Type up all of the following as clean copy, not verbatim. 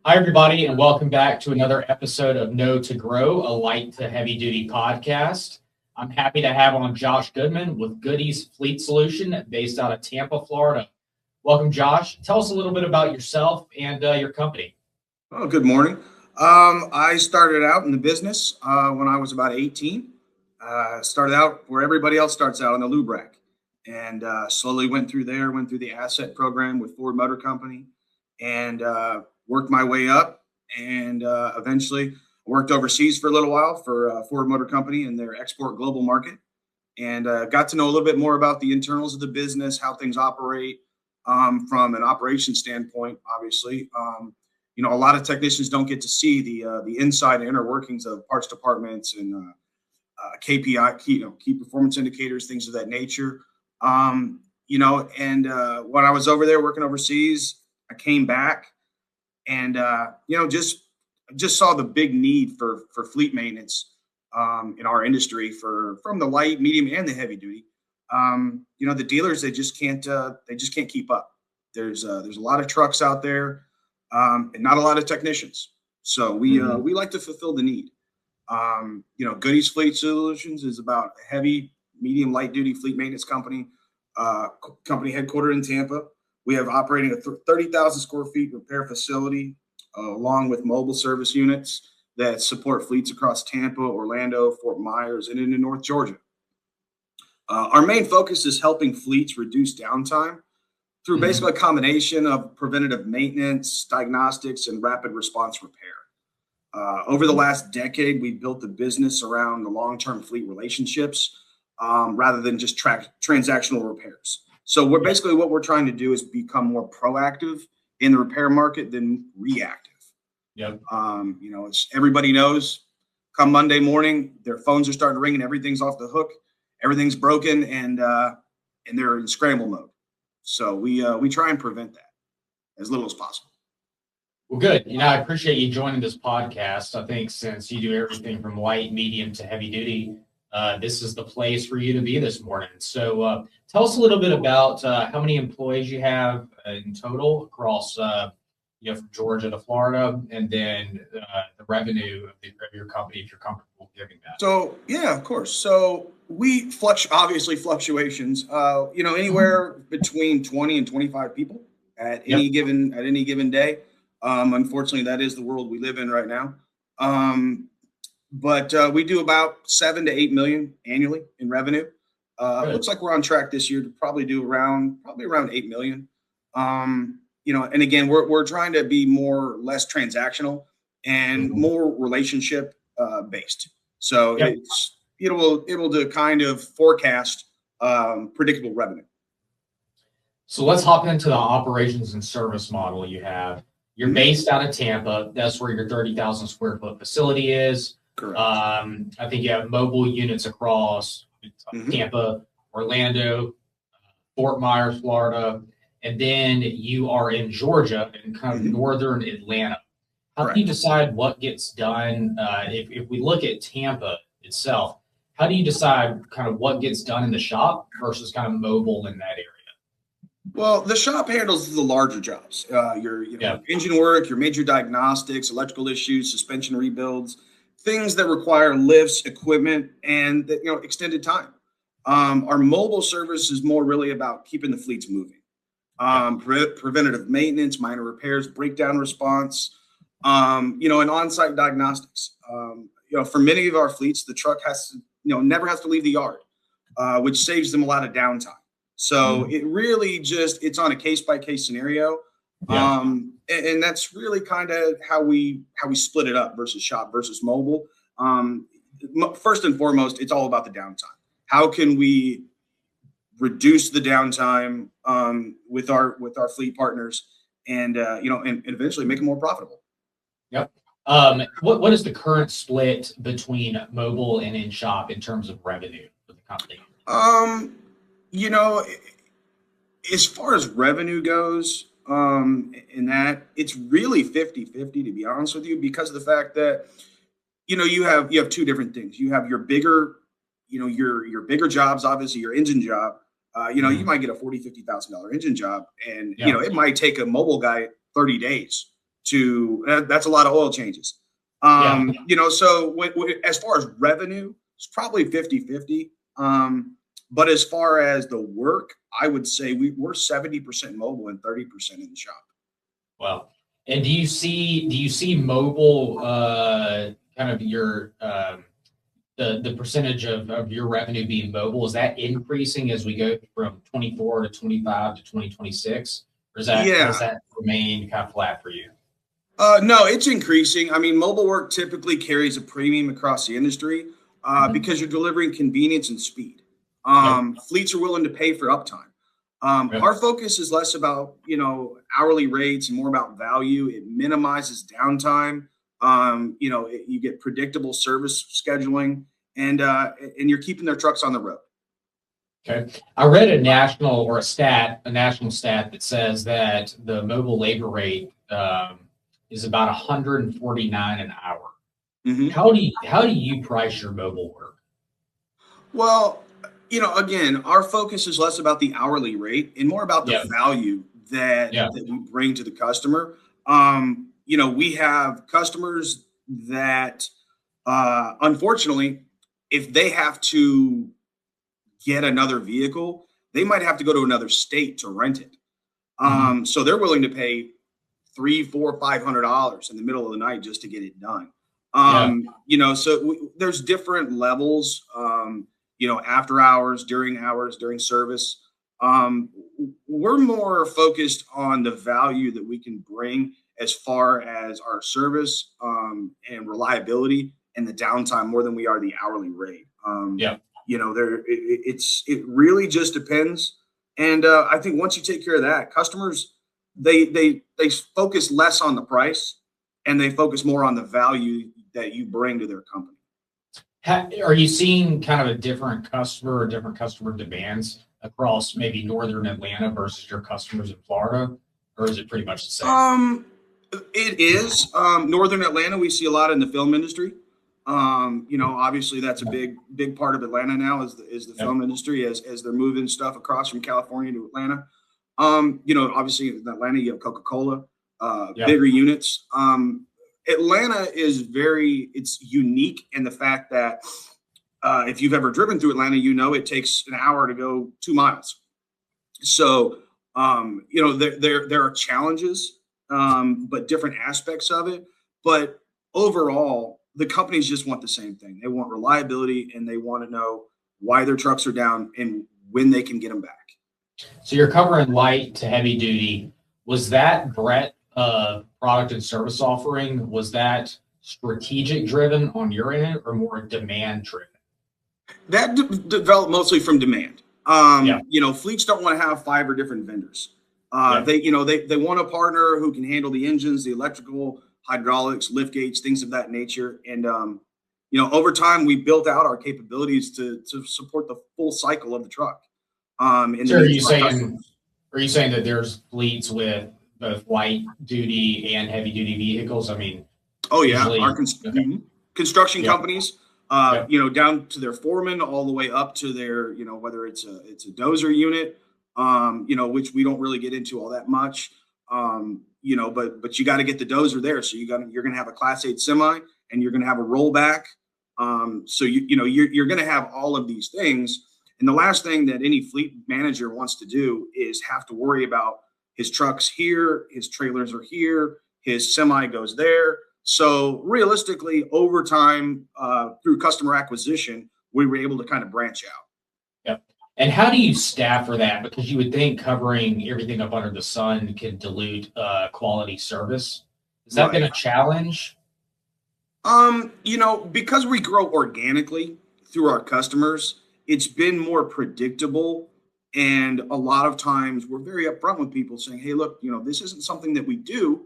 Hi, everybody, and welcome back to another episode of Know to Grow, a light to heavy duty podcast. I'm happy to have on Josh Goodman with Goody's Fleet Solution based out of Tampa, Florida. Welcome, Josh. Tell us a little bit about yourself and your company. Oh, good morning. I started out in the business when I was about 18. Started out where everybody else starts out on the lube rack, and slowly went through the asset program with Ford Motor Company, and worked my way up, and eventually worked overseas for a little while for Ford Motor Company in their export global market, and got to know a little bit more about the internals of the business, how things operate from an operation standpoint, obviously. A lot of technicians don't get to see the inside and inner workings of parts departments and KPI, key performance indicators, things of that nature. And when I was over there working overseas, I came back and just saw the big need for fleet maintenance in our industry from the light, medium, and the heavy duty. The dealers, they just can't keep up. There's a lot of trucks out there. And not a lot of technicians. So we like to fulfill the need. Goody's Fleet Solutions is about a heavy, medium, light duty fleet maintenance company headquartered in Tampa. We have operating a 30,000 square feet repair facility, along with mobile service units that support fleets across Tampa, Orlando, Fort Myers, and into North Georgia. Our main focus is helping fleets reduce downtime through basically a combination of preventative maintenance, diagnostics, and rapid response repair. Over the last decade, we've built the business around the long-term fleet relationships rather than just transactional repairs. So what we're trying to do is become more proactive in the repair market than reactive. Yep. Everybody knows come Monday morning, their phones are starting to ring and everything's off the hook. Everything's broken and they're in scramble mode. So we try and prevent that as little as possible. Well, good. I appreciate you joining this podcast. I think since you do everything from light, medium to heavy duty, this is the place for you to be this morning. So tell us a little bit about how many employees you have in total across from Georgia to Florida, and then the revenue of your company, if you're comfortable giving that. So, yeah, of course. So we obviously fluctuations, anywhere between 20 and 25 people at any given day. Unfortunately, that is the world we live in right now. But we do about 7 to 8 million annually in revenue. Looks like we're on track this year to probably do around 8 million. And again, we're trying to be less transactional and more relationship based. So it's able to kind of forecast predictable revenue. So let's hop into the operations and service model you have. You're based out of Tampa. That's where your 30,000 square foot facility is. Correct. I think you have mobile units across Tampa, Orlando, Fort Myers, Florida, and then you are in Georgia and kind of northern Atlanta. How do you decide what gets done? If we look at Tampa itself, how do you decide kind of what gets done in the shop versus kind of mobile in that area? Well, the shop handles the larger jobs, your engine work, your major diagnostics, electrical issues, suspension rebuilds, things that require lifts, equipment, and extended time. Our mobile service is more really about keeping the fleets moving. Preventative maintenance, minor repairs, breakdown response, and on-site diagnostics. For many of our fleets, the truck never has to leave the yard, which saves them a lot of downtime. So it really it's on a case-by-case scenario. And that's really kind of how we split it up versus shop versus mobile. First and foremost, it's all about the downtime. How can we reduce the downtime with our fleet partners and eventually make them more profitable? Yep. What is the current split between mobile and in shop in terms of revenue for the company? As far as revenue goes, in that it's really 50-50, to be honest with you, because of the fact that, you have two different things. You have your bigger, your bigger jobs, obviously your engine job. You might get a $40,000-$50,000 engine job, and it might take a mobile guy 30 days to that's a lot of oil changes. Yeah. So as far as revenue, it's probably 50-50. But as far as the work, I would say we're 70% mobile and 30% in the shop. Well, and do you see mobile kind of your the percentage of your revenue being mobile, is that increasing as we go from 24 to 25 to 2026? Or has that remained kind of flat for you? No, it's increasing. I mean, mobile work typically carries a premium across the industry because you're delivering convenience and speed. Fleets are willing to pay for uptime. Our focus is less about, hourly rates and more about value. It minimizes downtime. You get predictable service scheduling, and you're keeping their trucks on the road. Okay. I read a national stat that says that the mobile labor rate is about 149 an hour. Mm-hmm. How do you price your mobile work? Well, again, our focus is less about the hourly rate and more about the value that we bring to the customer. We have customers that, unfortunately, if they have to get another vehicle, they might have to go to another state to rent it. So they're willing to pay $300, $400, $500 in the middle of the night just to get it done. There's different levels. After hours, during service. We're more focused on the value that we can bring as far as our service and reliability and the downtime more than we are the hourly rate. It really just depends. And I think once you take care of that, customers, they focus less on the price and they focus more on the value that you bring to their company. Are you seeing kind of a different customer or different customer demands across maybe northern Atlanta versus your customers in Florida, or is it pretty much the same? It is. Northern Atlanta, we see a lot in the film industry. Obviously that's a big part of Atlanta now is the film industry as they're moving stuff across from California to Atlanta. Obviously in Atlanta you have Coca-Cola, bigger units. Atlanta is it's unique in the fact that if you've ever driven through Atlanta, it takes an hour to go 2 miles. So, there are challenges, but different aspects of it. But overall, the companies just want the same thing. They want reliability and they want to know why their trucks are down and when they can get them back. So you're covering light to heavy duty. Was that breadth of product and service offering, was that strategic driven on your end or more demand driven? That developed mostly from demand. Fleets don't want to have 5 or different vendors. They want a partner who can handle the engines, the electrical, hydraulics, lift gates, things of that nature. And, over time, we built out our capabilities to support the full cycle of the truck. Are you saying that there's fleets with both light duty and heavy duty vehicles? I mean, our construction companies, down to their foreman, all the way up to their, whether it's a dozer unit, which we don't really get into all that much. But you got to get the dozer there. So you're going to have a Class 8 semi and you're going to have a rollback. So you're going to have all of these things. And the last thing that any fleet manager wants to do is have to worry about his trucks here, his trailers are here, his semi goes there. So realistically, over time, through customer acquisition, we were able to kind of branch out. Yep. And how do you staff for that? Because you would think covering everything up under the sun could dilute quality service. Has that been a challenge? Because we grow organically through our customers, it's been more predictable. And a lot of times we're very upfront with people saying, hey, look, this isn't something that we do,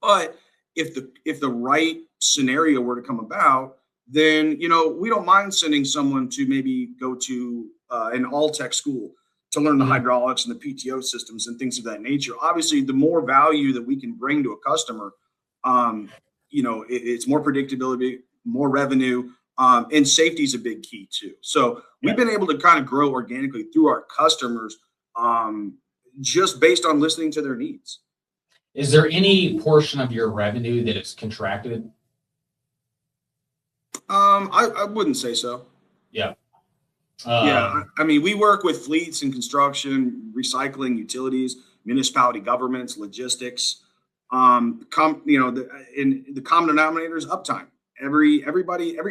but if the right scenario were to come about, then, we don't mind sending someone to maybe go to an all-tech school to learn the hydraulics and the PTO systems and things of that nature. Obviously, the more value that we can bring to a customer, it's more predictability, more revenue, and safety is a big key too. So we've been able to kind of grow organically through our customers just based on listening to their needs. Is there any portion of your revenue that is contracted? I wouldn't say so. Yeah. Yeah, I mean, we work with fleets and construction, recycling, utilities, municipality governments, logistics. In the common denominator is uptime. Every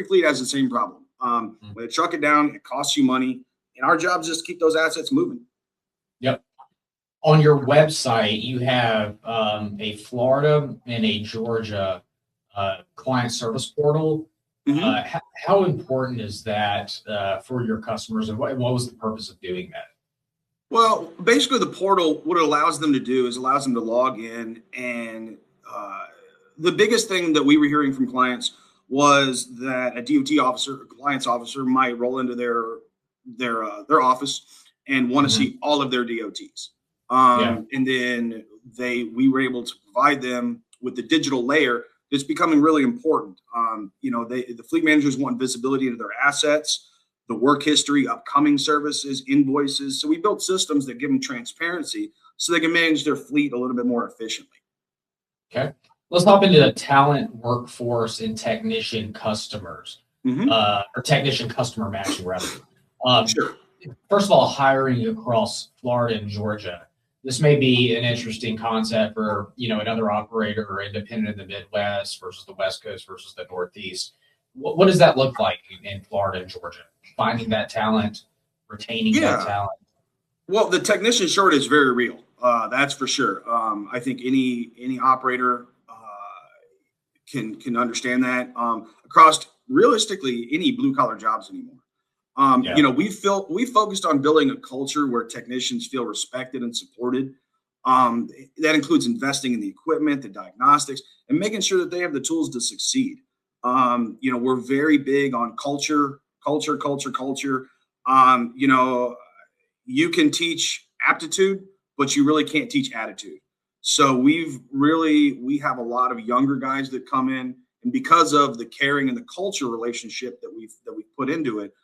fleet has the same problem. When they truck it down, it costs you money, and our job is just to keep those assets moving. Yep. On your website, you have a Florida and a Georgia client service portal. How important is that for your customers, and what was the purpose of doing that? Well, basically, the portal, what it allows them to do is allows them to log in, and the biggest thing that we were hearing from clients was that a DOT officer, a compliance officer, might roll into their office and want to see all of their DOTs. And then we were able to provide them with the digital layer that's becoming really important. The fleet managers want visibility into their assets, the work history, upcoming services, invoices. So we built systems that give them transparency so they can manage their fleet a little bit more efficiently. Okay. Let's hop into the talent, workforce, and technician customers, or technician customer matching, rather. Sure. First of all, hiring across Florida and Georgia. This may be an interesting concept for, another operator or independent in the Midwest versus the West Coast versus the Northeast. What does that look like in Florida and Georgia? Finding that talent, retaining that talent? Well, the technician shortage is very real. That's for sure. I think any operator can understand that across realistically any blue collar jobs anymore. We focused on building a culture where technicians feel respected and supported. That includes investing in the equipment, the diagnostics, and making sure that they have the tools to succeed. We're very big on culture. You can teach aptitude, but you really can't teach attitude. So we have a lot of younger guys that come in, and because of the caring and the culture relationship that we've put into it,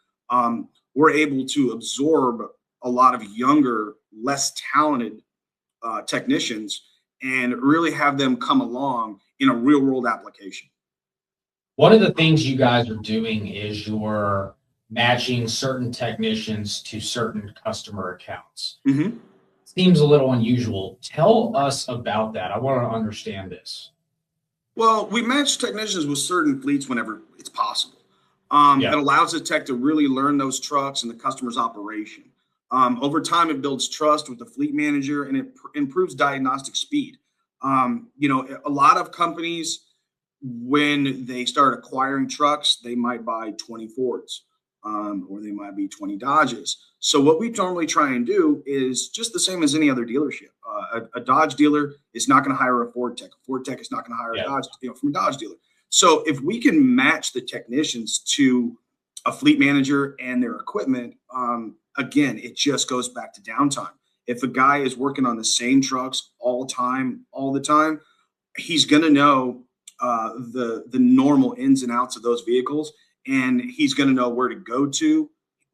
we're able to absorb a lot of younger, less talented technicians and really have them come along in a real world application. One of the things you guys are doing is you're matching certain technicians to certain customer accounts. Seems a little unusual. Tell us about that. I want to understand this. Well, we match technicians with certain fleets whenever it's possible. It allows the tech to really learn those trucks and the customer's operation. Over time, it builds trust with the fleet manager and it improves diagnostic speed. A lot of companies, when they start acquiring trucks, they might buy 20 Fords or they might be 20 Dodges. So what we normally try and do is just the same as any other dealership. A Dodge dealer is not going to hire a Ford tech. A Ford tech is not going to hire a Dodge, from a Dodge dealer. So if we can match the technicians to a fleet manager and their equipment, again, it just goes back to downtime. If a guy is working on the same trucks all the time, he's going to know the normal ins and outs of those vehicles, and he's going to know where to go to.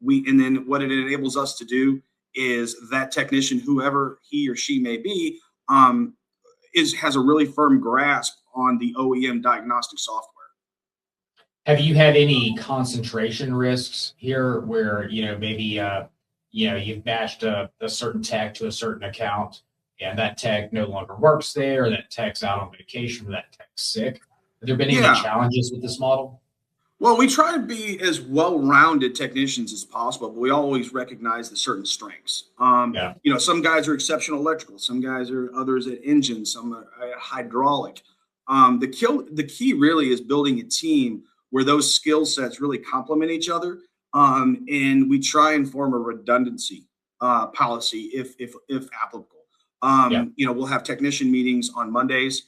And then what it enables us to do is that technician, whoever he or she may be, has a really firm grasp on the OEM diagnostic software. Have you had any concentration risks here where, maybe, you've matched a certain tech to a certain account and that tech no longer works there, or that tech's out on vacation, or that tech's sick? Have there been any challenges with this model? Well, we try to be as well-rounded technicians as possible, but we always recognize the certain strengths. Some guys are exceptional electrical, some guys are others at engine, some are hydraulic. The key really is building a team where those skill sets really complement each other, and we try and form a redundancy policy if applicable. We'll have technician meetings on Mondays.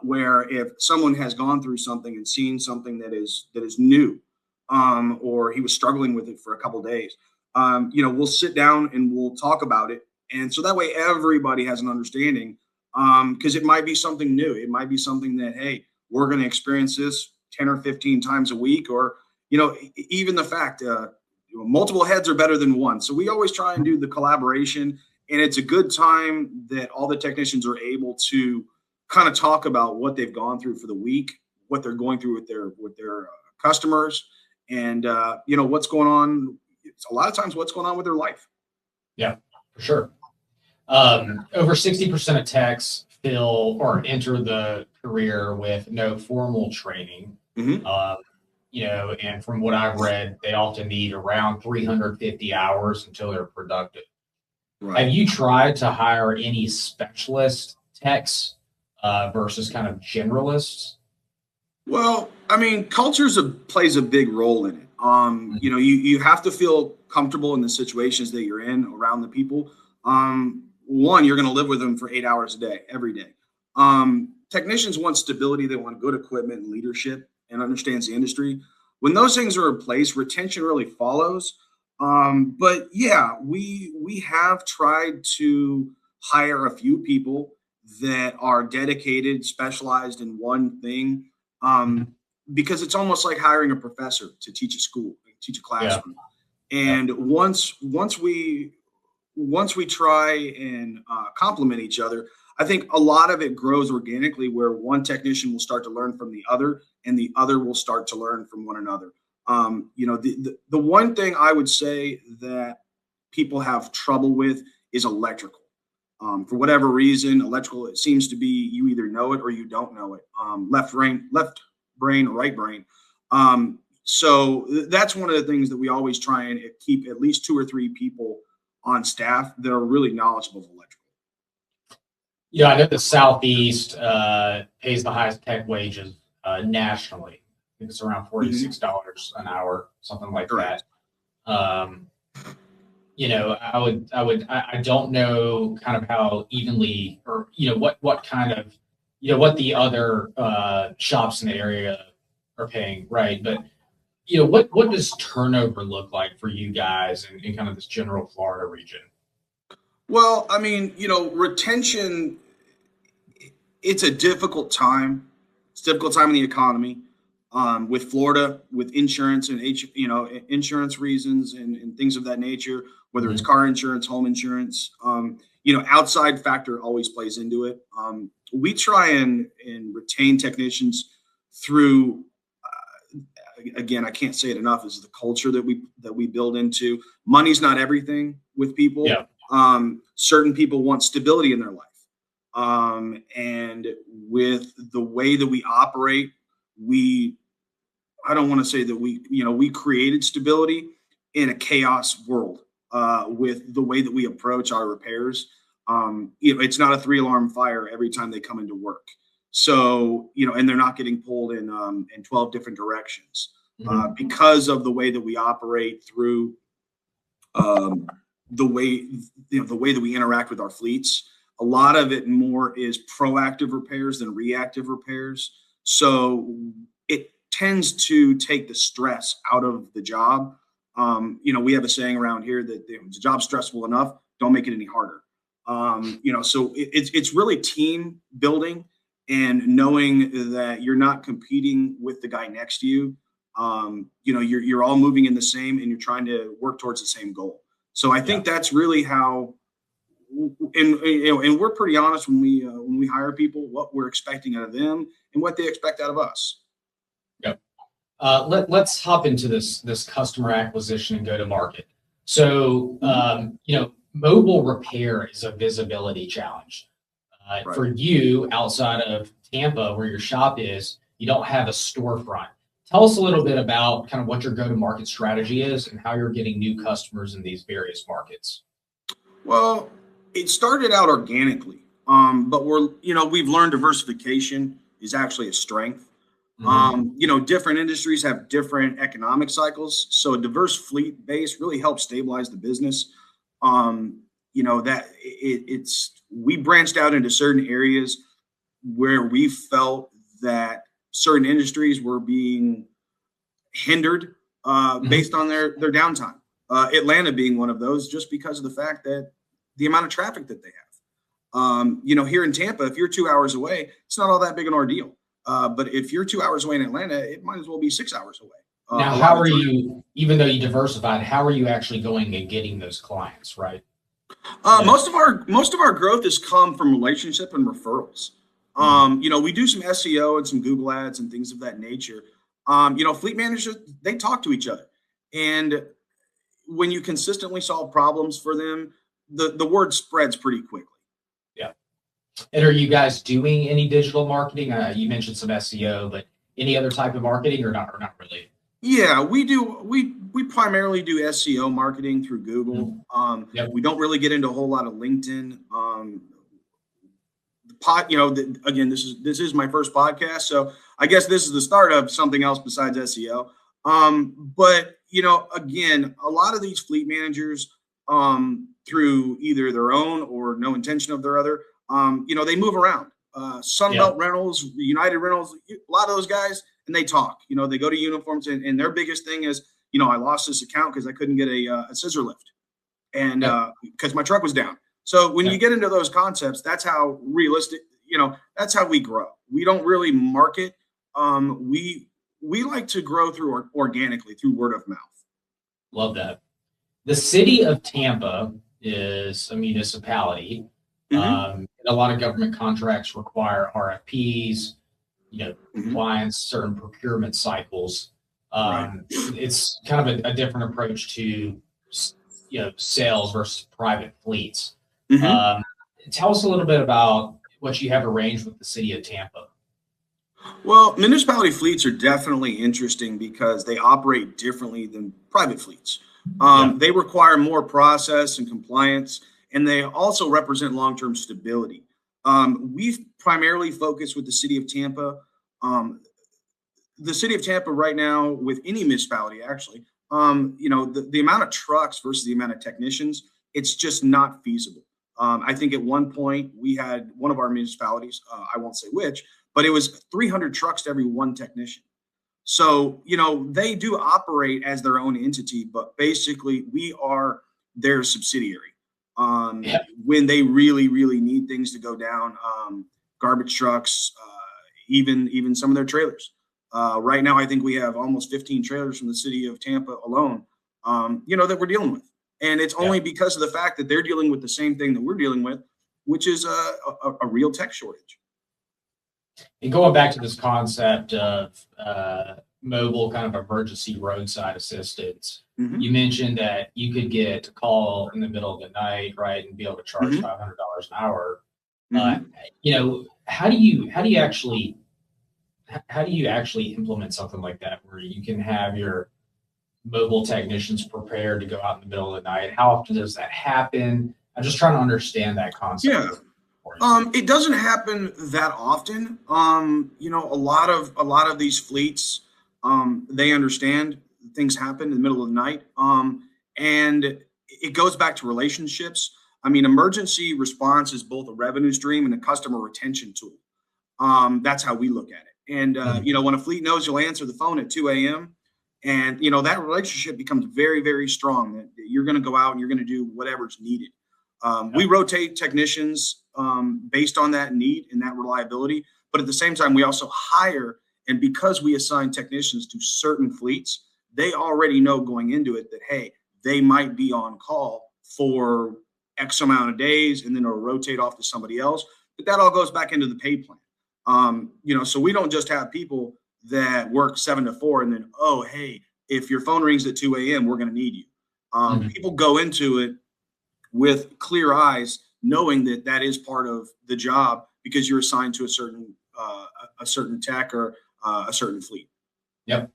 Where if someone has gone through something and seen something that is new, or he was struggling with it for a couple of days, we'll sit down and we'll talk about it. And so that way everybody has an understanding, because it might be something new. It might be something that, hey, we're going to experience this 10 or 15 times a week, or, even the fact multiple heads are better than one. So we always try and do the collaboration, and it's a good time that all the technicians are able to kind of talk about what they've gone through for the week, what they're going through with their customers, and what's going on. It's a lot of times what's going on with their life. Yeah, for sure. Over 60% of techs fill or enter the career with no formal training. Mm-hmm. And from what I've read, they often need around 350 hours until they're productive. Right. Have you tried to hire any specialist techs versus kind of generalists? Well, I mean, plays a big role in it. You have to feel comfortable in the situations that you're in around the people. One, you're going to live with them for 8 hours a day, every day. Technicians want stability. They want good equipment and leadership and understands the industry. When those things are in place, retention really follows. But yeah, we have tried to hire a few people that are dedicated, specialized in one thing. Because it's almost like hiring a professor to teach a classroom. Yeah. And once we try and complement each other, I think a lot of it grows organically, where one technician will start to learn from the other, and the other will start to learn from one another. The one thing I would say that people have trouble with is electrical. For whatever reason, electrical, it seems to be you either know it or you don't know it. Left brain or right brain. So that's one of the things that we always try and keep at least 2 or 3 people on staff that are really knowledgeable of electrical. Yeah, I know the Southeast pays the highest tech wages nationally. I think it's around $46 an hour, something like Correct. that. I don't know kind of how evenly, or what kind of, what the other shops in the area are paying, right? But what does turnover look like for you guys in kind of this general Florida region? Well, I mean, retention, it's a difficult time. It's a difficult time in the economy. With Florida, with insurance and insurance reasons and things of that nature, whether it's car insurance, home insurance, outside factor always plays into it. We try and retain technicians through, again, I can't say it enough, is the culture that we build into. Money's not everything with people. Yeah. Certain people want stability in their life. And with the way that we operate, I don't want to say that we created stability in a chaos world with the way that we approach our repairs. It's not a 3-alarm fire every time they come into work. So, and they're not getting pulled in 12 different directions because of the way that we operate through the way that we interact with our fleets. A lot of it more is proactive repairs than reactive repairs. So it tends to take the stress out of the job. We have a saying around here that the job's stressful enough, don't make it any harder. So it's really team building and knowing that you're not competing with the guy next to you. You're all moving in the same, and you're trying to work towards the same goal. So I think that's really how, and we're pretty honest when we hire people, what we're expecting out of them and what they expect out of us. Yep. Let's hop into this customer acquisition and go to market. So, mobile repair is a visibility challenge. Right. For you, outside of Tampa, where your shop is, you don't have a storefront. Tell us a little bit about kind of what your go-to-market strategy is and how you're getting new customers in these various markets. Well, it started out organically, but we've learned diversification is actually a strength. Different industries have different economic cycles, so a diverse fleet base really helps stabilize the business. We branched out into certain areas where we felt that certain industries were being hindered based on their downtime. Atlanta being one of those, just because of the fact that the amount of traffic that they have. Here in Tampa, if you're 2 hours away, it's not all that big an ordeal. But if you're 2 hours away in Atlanta, it might as well be 6 hours away. Now, how are you, even though you diversified, how are you actually going and getting those clients, right? Most of our growth has come from relationship and referrals. We do some SEO and some Google ads and things of that nature. Fleet managers, they talk to each other. And when you consistently solve problems for them, the word spreads pretty quickly. Yeah. And are you guys doing any digital marketing? You mentioned some SEO, but any other type of marketing or not really? Yeah, we do. We primarily do SEO marketing through Google. We don't really get into a whole lot of LinkedIn. Again, this is my first podcast, so I guess this is the start of something else besides SEO. But again, a lot of these fleet managers, through either their own or no intention of their other, they move around. Sunbelt Rentals, United Rentals, a lot of those guys, and they talk. They go to uniforms, and their biggest thing is, I lost this account because I couldn't get a scissor lift, and because my truck was down. So when you get into those concepts, that's how realistic, that's how we grow. We don't really market. We like to grow through organically through word of mouth. Love that. The city of Tampa is a municipality. A lot of government contracts require RFPs, compliance, certain procurement cycles. It's kind of a different approach to, sales versus private fleets. Tell us a little bit about what you have arranged with the city of Tampa. Well, municipality fleets are definitely interesting because they operate differently than private fleets. They require more process and compliance, and they also represent long-term stability. We've primarily focused with the city of Tampa. The city of Tampa right now, with any municipality, actually, the amount of trucks versus the amount of technicians, it's just not feasible. I think at one point we had one of our municipalities, I won't say which, but it was 300 trucks to every one technician. So, they do operate as their own entity, but basically we are their subsidiary. When they really, really need things to go down, garbage trucks, even some of their trailers. Right now, I think we have almost 15 trailers from the city of Tampa alone, that we're dealing with. And it's only because of the fact that they're dealing with the same thing that we're dealing with, which is a real tech shortage. And going back to this concept of mobile kind of emergency roadside assistance, you mentioned that you could get a call in the middle of the night, right, and be able to charge $500 an hour. How do you actually implement something like that, where you can have your mobile technicians prepared to go out in the middle of the night? How often does that happen? I'm just trying to understand that concept. It doesn't happen that often. A lot of these fleets, they understand things happen in the middle of the night. And it goes back to relationships. I mean, emergency response is both a revenue stream and a customer retention tool. That's how we look at it. And, when a fleet knows you'll answer the phone at 2 a.m. and, that relationship becomes very, very strong, that you're going to go out and you're going to do whatever's needed. We rotate technicians based on that need and that reliability. But at the same time, we also hire, and because we assign technicians to certain fleets, they already know going into it that, hey, they might be on call for X amount of days, and then it'll rotate off to somebody else. But that all goes back into the pay plan. So we don't just have people that work 7 to 4 and then, oh, hey, if your phone rings at 2 a.m., we're going to need you. People go into it with clear eyes, knowing that that is part of the job because you're assigned to a certain tech or a certain fleet. Yep.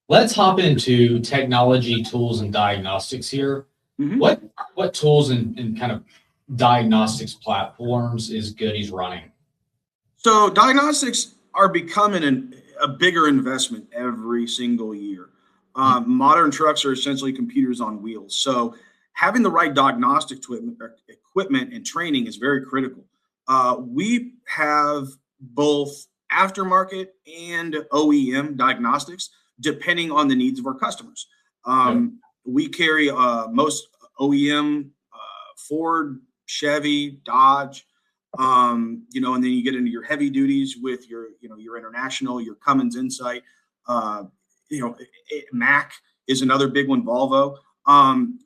Let's hop into technology, tools, and diagnostics here. What tools and kind of diagnostics platforms is Goody's running? So diagnostics are becoming a bigger investment every single year. Modern trucks are essentially computers on wheels. So having the right diagnostic equipment and training is very critical. We have both aftermarket and OEM diagnostics, depending on the needs of our customers. We carry most OEM, Ford, Chevy, Dodge, and then you get into your heavy duties with your International, your Cummins Insight. Mac is another big one, Volvo.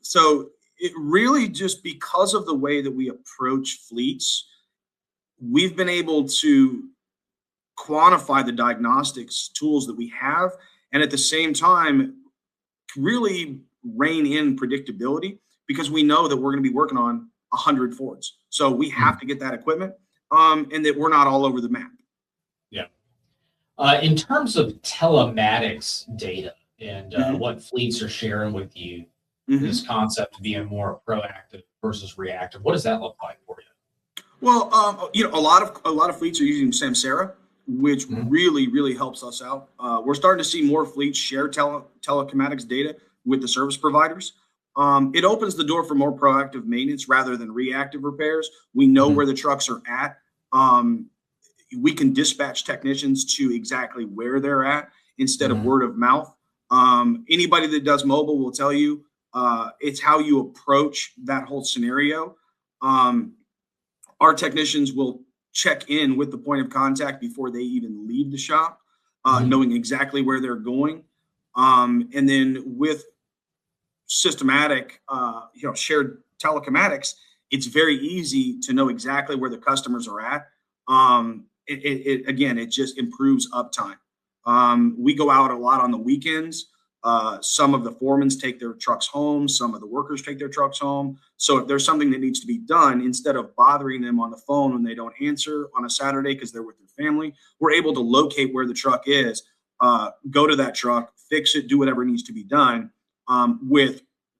So it really, just because of the way that we approach fleets, we've been able to quantify the diagnostics tools that we have, and at the same time, really rein in predictability, because we know that we're going to be working on 100 Fords. So we have to get that equipment, and that we're not all over the map. Yeah. In terms of telematics data and what fleets are sharing with you, this concept of being more proactive versus reactive, what does that look like for you? Well, a lot of fleets are using Samsara, which really helps us out. We're starting to see more fleets share telematics data with the service providers. It opens the door for more proactive maintenance rather than reactive repairs. We know where the trucks are at. We can dispatch technicians to exactly where they're at instead of word of mouth. Anybody that does mobile will tell you it's how you approach that whole scenario. Our technicians will check in with the point of contact before they even leave the shop, knowing exactly where they're going. And then with systematic, shared telematics, it's very easy to know exactly where the customers are at. It just improves uptime. We go out a lot on the weekends. Some of the foremen take their trucks home. Some of the workers take their trucks home. So if there's something that needs to be done, instead of bothering them on the phone when they don't answer on a Saturday because they're with their family, we're able to locate where the truck is, go to that truck, fix it, do whatever needs to be done,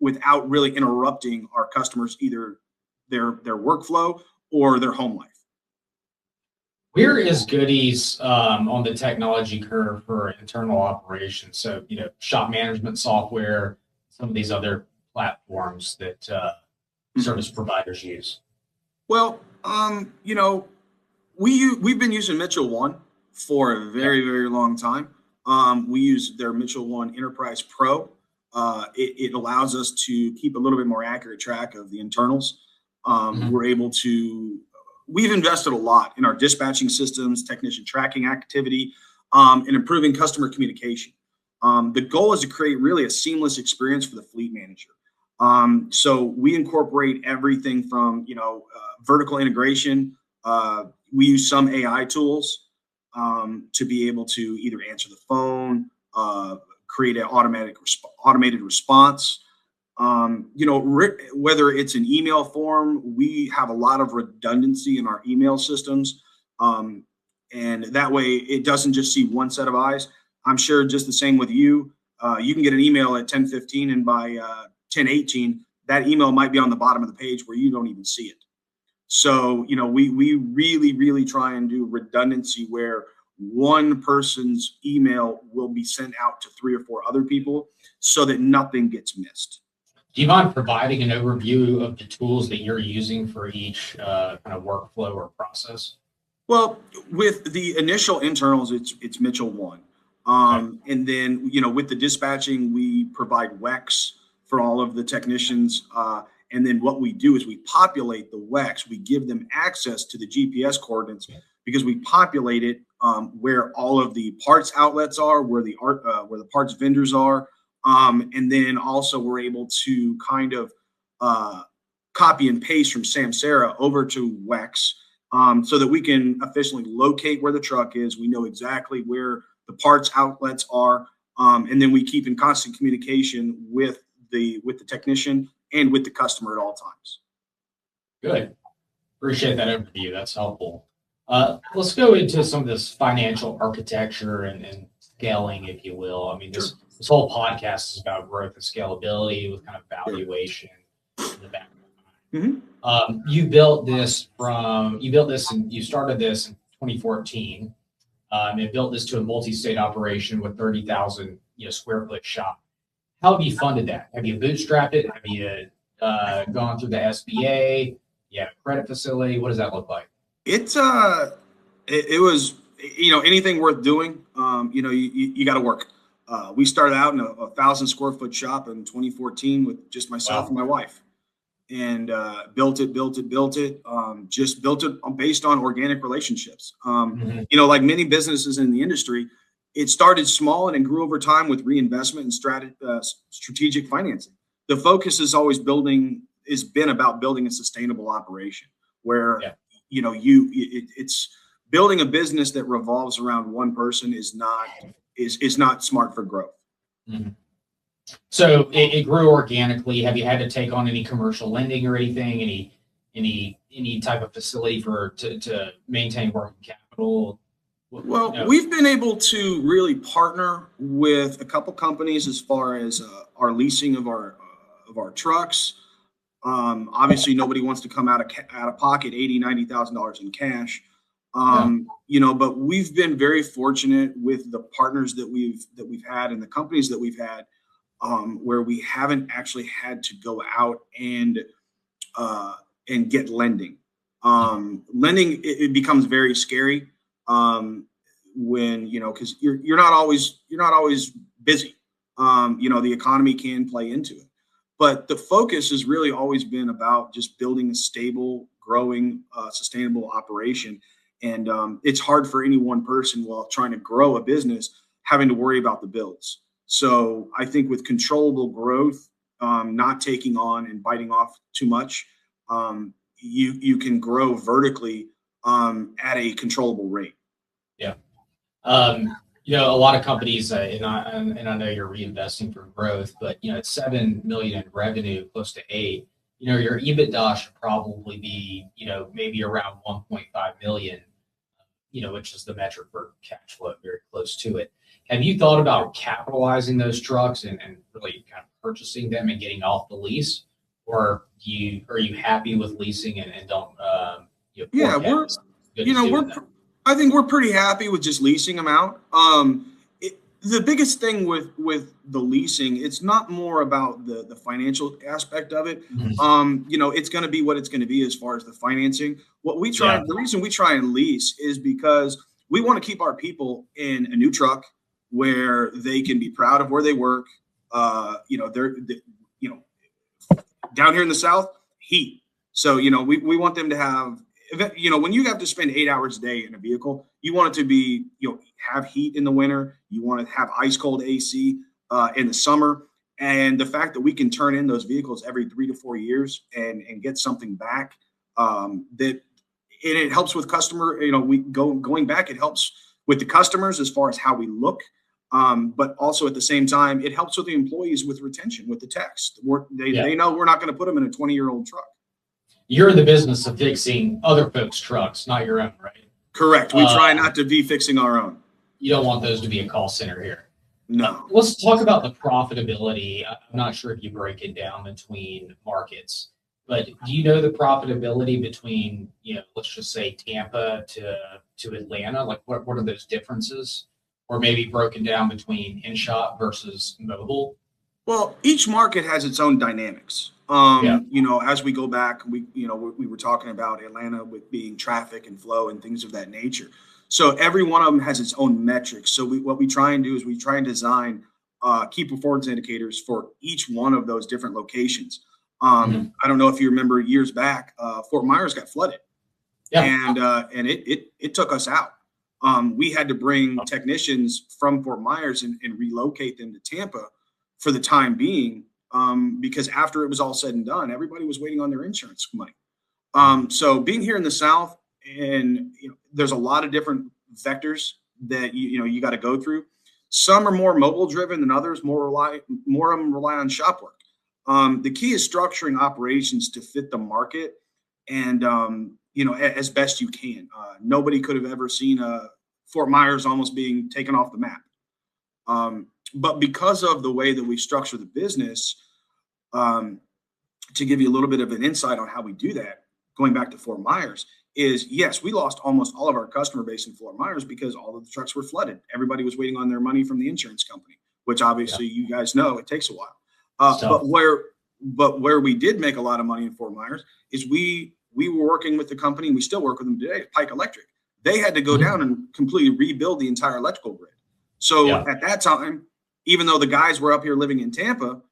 without really interrupting our customers, either their workflow or their home life. Where is Goody's on the technology curve for internal operations? So, shop management software, some of these other platforms that service providers use. Well, we've been using Mitchell One for a very long time. We use their Mitchell One Enterprise Pro. It allows us to keep a little bit more accurate track of the internals. We're able to. We've invested a lot in our dispatching systems, technician tracking activity, and improving customer communication. The goal is to create really a seamless experience for the fleet manager. So we incorporate everything from, vertical integration. We use some AI tools to be able to either answer the phone, create an automated response. Whether it's an email form, we have a lot of redundancy in our email systems. And that way it doesn't just see one set of eyes. I'm sure just the same with you. You can get an email at 10:15 and by 10:18, that email might be on the bottom of the page where you don't even see it. So, we really try and do redundancy where one person's email will be sent out to 3 or 4 other people so that nothing gets missed. Do you mind providing an overview of the tools that you're using for each kind of workflow or process? Well, with the initial internals, it's Mitchell One. And then, with the dispatching, we provide WEX for all of the technicians. And then what we do is we populate the WEX. We give them access to the GPS coordinates because we populate it where all of the parts outlets are, where the parts vendors are. And then also we're able to kind of copy and paste from Samsara over to WEX so that we can efficiently locate where the truck is. We know exactly where the parts outlets are. And then we keep in constant communication with the technician and with the customer at all times. Good. Appreciate that overview. That's helpful. Let's go into some of this financial architecture and scaling, if you will. I mean, this whole podcast is about growth and scalability with kind of valuation in the background. You started this in 2014. And built this to a multi-state operation with 30,000 square foot shop. How have you funded that? Have you bootstrapped it? Have you gone through the SBA? Yeah, credit facility. What does that look like? It was anything worth doing. You got to work. We started out in a 1,000 square foot shop in 2014 with just myself and my wife, and built it. Just built it based on organic relationships. Like many businesses in the industry, it started small and it grew over time with reinvestment and strategic financing. The focus has always been about building a sustainable operation where it's building a business that revolves around one person is not smart for growth. Mm-hmm. So it grew organically. Have you had to take on any commercial lending or anything? Any type of facility to maintain working capital? Well, No. we've been able to really partner with a couple companies as far as our leasing of our trucks. Obviously, nobody wants to come out of pocket $80,000-$90,000 in cash. But we've been very fortunate with the partners that we've had and the companies that we've had, where we haven't actually had to go out and get lending. Lending it becomes very scary when because you're not always busy. The economy can play into it. But the focus has really always been about just building a stable, growing, sustainable operation. And it's hard for any one person while trying to grow a business having to worry about the bills. So I think with controllable growth, not taking on and biting off too much, you can grow vertically at a controllable rate. Yeah. A lot of companies, and I know you're reinvesting for growth, but it's $7 million in revenue, close to $8 million. Your EBITDA should probably be, maybe around 1.5 million, which is the metric for cash flow, very close to it. Have you thought about capitalizing those trucks and really kind of purchasing them and getting off the lease, or are you happy with leasing and don't? I think we're pretty happy with just leasing them out. The biggest thing with the leasing, it's not more about the financial aspect of it. Mm-hmm. It's going to be what it's going to be as far as the financing. The reason we try and lease is because we want to keep our people in a new truck where they can be proud of where they work. They're down here in the South, heat. So, we want them to have, when you have to spend 8 hours a day in a vehicle, you want it to be, have heat in the winter. You want to have ice cold AC in the summer. And the fact that we can turn in those vehicles every 3 to 4 years and get something back, it helps with customer, going back, it helps with the customers as far as how we look. But also at the same time, it helps with the employees with retention, with the techs. They know we're not going to put them in a 20-year-old truck. You're in the business of fixing other folks' trucks, not your own, right? Correct. We try not to be fixing our own. You don't want those to be a call center here. No. Let's talk about the profitability. I'm not sure if you break it down between markets, but do you know the profitability between, let's just say Tampa to Atlanta? Like what are those differences? Or maybe broken down between in-shop versus mobile? Well, each market has its own dynamics. As we go back, we were talking about Atlanta with being traffic and flow and things of that nature. So every one of them has its own metrics. So what we try and do is we try and design key performance indicators for each one of those different locations. I don't know if you remember years back, Fort Myers got flooded, and it took us out. We had to bring technicians from Fort Myers and relocate them to Tampa for the time being, because after it was all said and done, everybody was waiting on their insurance money. So being here in the South, and there's a lot of different vectors that you got to go through. Some are more mobile driven than others. More of them rely on shop work. The key is structuring operations to fit the market, and as best you can. Nobody could have ever seen Fort Myers almost being taken off the map. But because of the way that we structure the business, to give you a little bit of an insight on how we do that, going back to Fort Myers, is yes, we lost almost all of our customer base in Fort Myers because all of the trucks were flooded. Everybody was waiting on their money from the insurance company, which obviously you guys know it takes a while. But where we did make a lot of money in Fort Myers is we were working with the company, and we still work with them today, Pike Electric. They had to go down and completely rebuild the entire electrical grid. So at that time, even though the guys were up here living in Tampa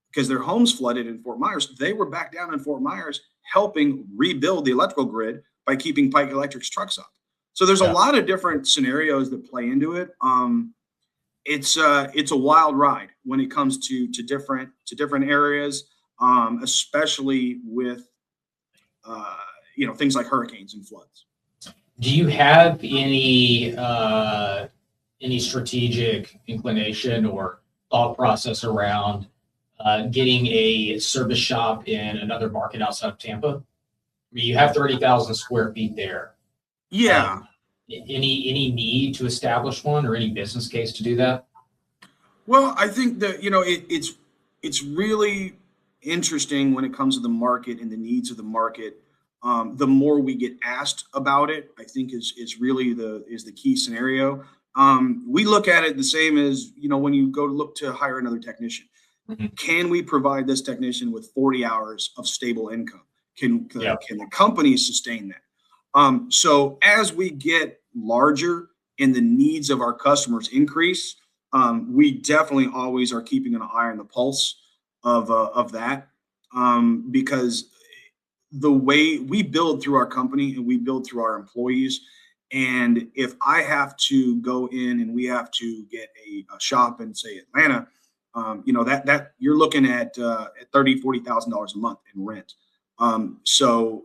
because their homes flooded in Fort Myers, they were back down in Fort Myers helping rebuild the electrical grid by keeping Pike Electric's trucks up. So there's a lot of different scenarios that play into it. It's a wild ride when it comes to different areas, especially with things like hurricanes and floods. Do you have any strategic inclination or thought process around getting a service shop in another market outside of Tampa? I mean, you have 30,000 square feet there. Yeah. Any need to establish one or any business case to do that? Well, I think that, it's really interesting when it comes to the market and the needs of the market. The more we get asked about it, I think is really the key scenario. We look at it the same as, when you go to look to hire another technician. Mm-hmm. Can we provide this technician with 40 hours of stable income? Can Yeah. the company sustain that? So as we get larger and the needs of our customers increase, we definitely always are keeping an eye on the pulse of that, because the way we build through our company and we build through our employees. And if I have to go in and we have to get a shop in, say, Atlanta, that you're looking at $40,000 a month in rent. So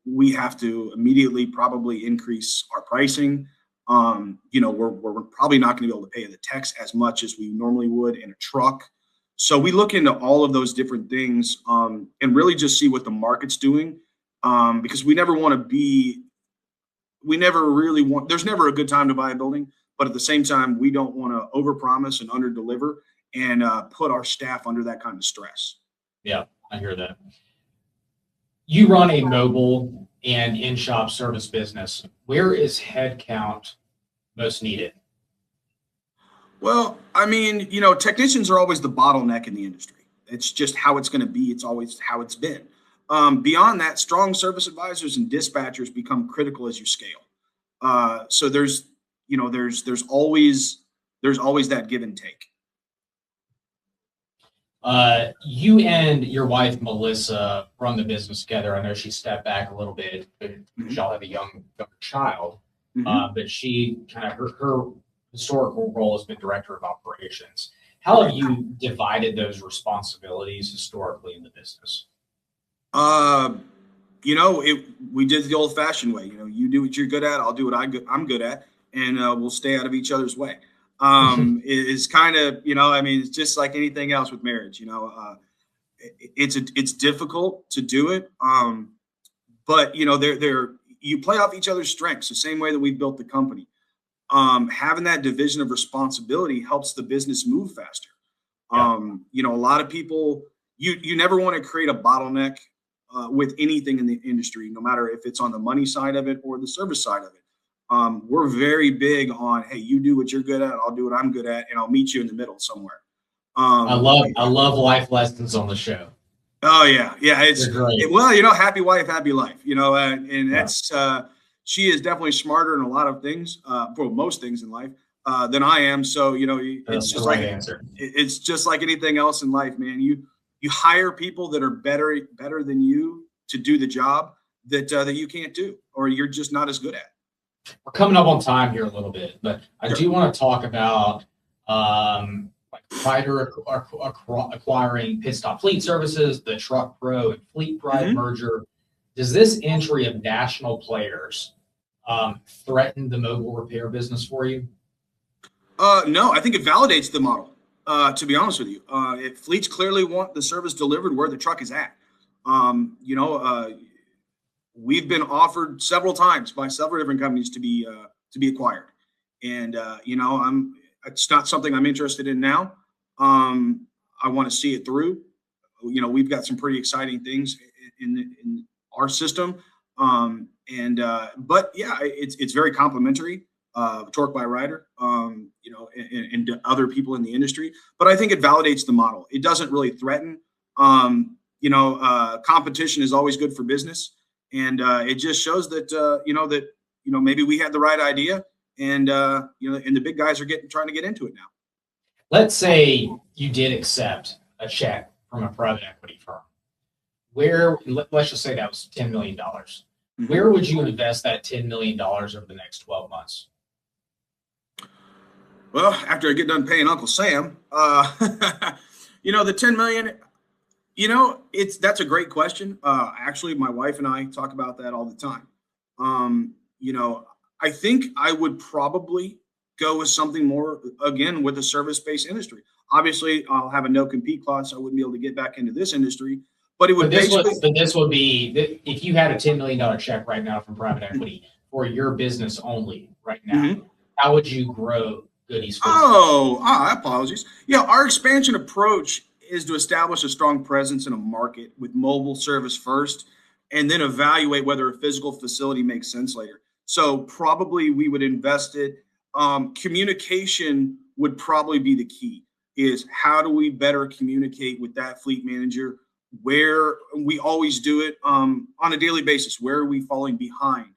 we have to immediately probably increase our pricing. We're probably not going to be able to pay the techs as much as we normally would in a truck. So we look into all of those different things, and really just see what the market's doing, because we never really want, there's never a good time to buy a building, but at the same time, we don't want to overpromise and underdeliver and put our staff under that kind of stress. Yeah, I hear that. You run a mobile and in-shop service business. Where is headcount most needed? Well, I mean, technicians are always the bottleneck in the industry. It's just how it's going to be. It's always how it's been. Beyond that, strong service advisors and dispatchers become critical as you scale. So there's always that give and take. You and your wife, Melissa, run the business together. I know she stepped back a little bit, but y'all have a young child. Mm-hmm. But she kind of, her historical role has been director of operations. How have you divided those responsibilities historically in the business? We did it the old fashioned way. You do what you're good at. I'll do what I'm good at, and we'll stay out of each other's way. Is kind of, it's just like anything else with marriage. It's difficult to do it. But you play off each other's strengths the same way that we've built the company. Having that division of responsibility helps the business move faster. Yeah. A lot of people, you never want to create a bottleneck with anything in the industry, no matter if it's on the money side of it or the service side of it. We're very big on, hey, you do what you're good at, I'll do what I'm good at, and I'll meet you in the middle somewhere. I love life lessons on the show. Oh yeah. It's great. Happy wife, happy life. And that's she is definitely smarter in a lot of things, for most things in life, than I am. So That's just the right answer. It's just like anything else in life, man. You hire people that are better than you to do the job that you can't do, or you're just not as good at. We're coming up on time here a little bit, but I do want to talk about Ryder acquiring Pit Stop Fleet Services, the Truck Pro and Fleet Pride merger. Does this entry of national players threaten the mobile repair business for you? No, I think it validates the model. To be honest with you, if fleets clearly want the service delivered where the truck is at, we've been offered several times by several different companies to be acquired, and it's not something I'm interested in now. I want to see it through. We've got some pretty exciting things in our system, but yeah, it's very complimentary. Torque by Ryder, and other people in the industry. But I think it validates the model. It doesn't really threaten. Competition is always good for business, and it just shows that maybe we had the right idea, and and the big guys are trying to get into it now. Let's say you did accept a check from a private equity firm. Let's just say that was $10 million. Mm-hmm. Where would you invest that $10 million over the next 12 months? Well, after I get done paying Uncle Sam, the $10 million, that's a great question. Actually, my wife and I talk about that all the time. I think I would probably go with something more, again, with a service-based industry. Obviously, I'll have a no-compete clause, so I wouldn't be able to get back into this industry. But it would this would be if you had a $10 million check right now from private equity for your business only right now, how would you grow Goody's? Apologies. Yeah, our expansion approach is to establish a strong presence in a market with mobile service first, and then evaluate whether a physical facility makes sense later. So probably we would invest it. Communication would probably be the key. Is how do we better communicate with that fleet manager? Where we always do it on a daily basis. Where are we falling behind?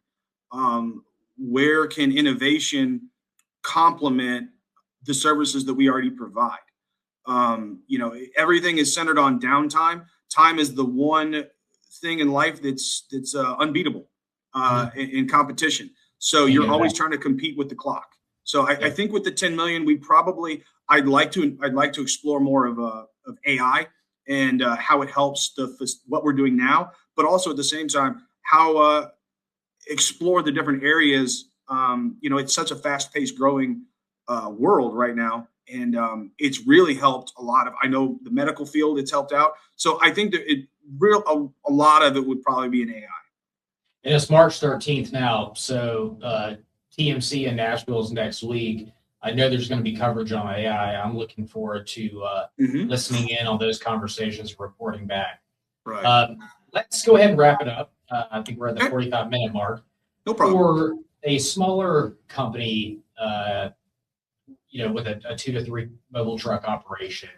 Where can innovation complement the services that we already provide? Everything is centered on downtime. Time is the one thing in life that's unbeatable in competition. So you're always trying to compete with the clock. So I think with the 10 million, I'd like to explore more of AI and how it helps what we're doing now, but also at the same time, how explore the different areas. It's such a fast-paced growing world right now, and it's really helped a lot of. I know the medical field, it's helped out. So I think that a lot of it would probably be in AI. And it's March 13th now, so TMC in Nashville is next week. I know there's going to be coverage on AI. I'm looking forward to listening in on those conversations, reporting back. Right. Let's go ahead and wrap it up. I think we're at the 45-minute mark. No problem. For a smaller company, with a 2 to 3 mobile truck operation,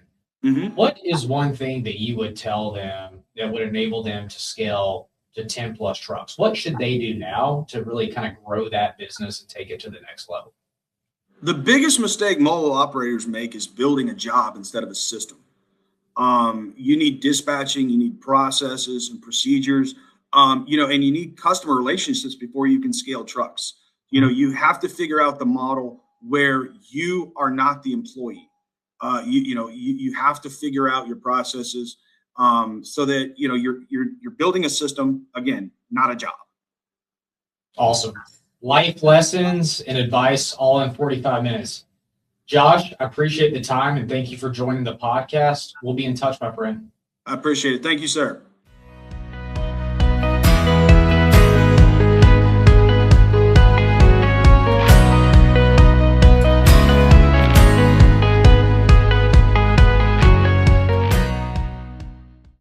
what is one thing that you would tell them that would enable them to scale to 10 plus trucks? What should they do now to really kind of grow that business and take it to the next level? The biggest mistake mobile operators make is building a job instead of a system. You need dispatching, you need processes and procedures, and you need customer relationships before you can scale trucks. You have to figure out the model where you are not the employee. You have to figure out your processes so that you're building a system, again, not a job. Awesome. Life lessons and advice all in 45 minutes. Josh, I appreciate the time and thank you for joining the podcast. We'll be in touch, my friend. I appreciate it. Thank you, sir.